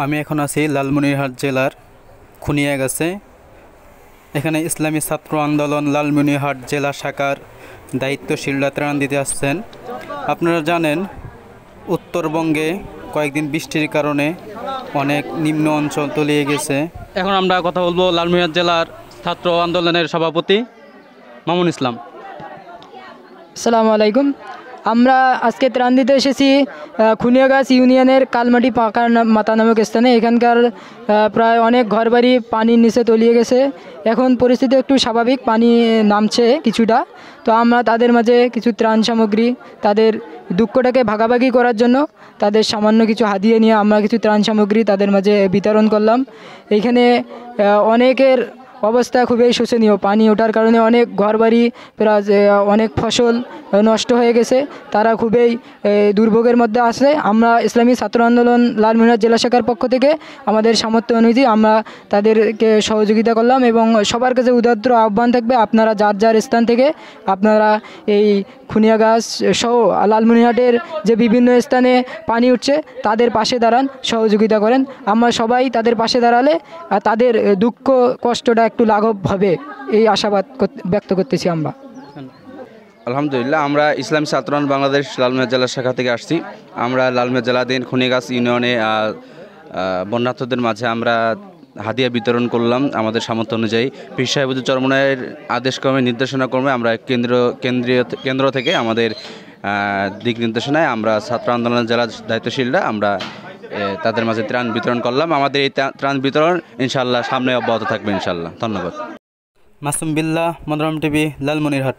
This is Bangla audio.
আমি এখন আছি লালমনিরহাট জেলার খুনিয়াগাছে। এখানে ইসলামী ছাত্র আন্দোলন লালমনিরহাট জেলা শাখার দায়িত্বশীলরা ত্রাণ দিতে আসছেন। আপনারা জানেন উত্তরবঙ্গে কয়েকদিন বৃষ্টির কারণে অনেক নিম্ন অঞ্চল তলিয়ে গেছে। এখন আমরা কথা বলবো লালমনিরহাট জেলার ছাত্র আন্দোলনের সভাপতি মামুন ইসলাম। আসসালামু আলাইকুম। আমরা আজকে ত্রাণ দিতে এসেছি খুনিয়াগাছ ইউনিয়নের কালমাটি পাকা মাতা নামক স্থানে। এখানকার প্রায় অনেক ঘরবাড়ি পানির নিচে তলিয়ে গেছে। এখন পরিস্থিতি একটু স্বাভাবিক, পানি নামছে কিছুটা। তো আমরা তাদের মাঝে কিছু ত্রাণ সামগ্রী, তাদের দুঃখটাকে ভাগাভাগি করার জন্য তাদের সামান্য কিছু হাদিয়ে নিয়ে আমরা কিছু ত্রাণ সামগ্রী তাদের মাঝে বিতরণ করলাম। এইখানে অনেকের অবস্থা খুবই শোচনীয়। পানি ওঠার কারণে অনেক ঘরবাড়ি, প্লাস অনেক ফসল নষ্ট হয়ে গেছে। তারা খুবই দুর্ভোগের মধ্যে আছে। আমরা ইসলামী ছাত্র আন্দোলন লালমনিরহাট জেলা শাখার পক্ষ থেকে আমাদের সামর্থ্য অনুযায়ী আমরা তাদেরকে সহযোগিতা করলাম এবং সবার কাছে উদাত্ত আহ্বান থাকবে, আপনারা যার যার স্থান থেকে আপনারা এই খুনিয়াগাছ সহ লালমনিরহাটের যে বিভিন্ন স্থানে পানি উঠছে তাদের পাশে দাঁড়ান, সহযোগিতা করেন। আমরা সবাই তাদের পাশে দাঁড়ালে তাদের দুঃখ কষ্টটা একটু লাঘব হবে, এই আশাবাদ ব্যক্ত করতেছি আমরা। আলহামদুলিল্লাহ, আমরা ইসলামী ছাত্র আন্দোলন বাংলাদেশ লালমনিরহাট জেলা শাখা থেকে আসছি। আমরা লালমনিরহাট জেলাধীন খুনিয়াগাছ ইউনিয়নে বন্যার্থদের মাঝে আমরা হাদিয়া বিতরণ করলাম আমাদের সামর্থ্য অনুযায়ী। পীর সাহেব হুজুর চরমনায়ের আদেশক্রমে নির্দেশনা ক্রমে আমরা কেন্দ্র থেকে আমাদের দিক নির্দেশনায় আমরা ছাত্র আন্দোলন জেলার দায়িত্বশীলরা আমরা তাদের মাঝে ত্রাণ বিতরণ করলাম। আমাদের এই ত্রাণ বিতরণ ইনশাআল্লাহ সামনে অব্যাহত থাকবে ইনশাআল্লাহ। ধন্যবাদ। মাসুম বিল্লাহ, মনোরম টিভি, লালমনিরহাট।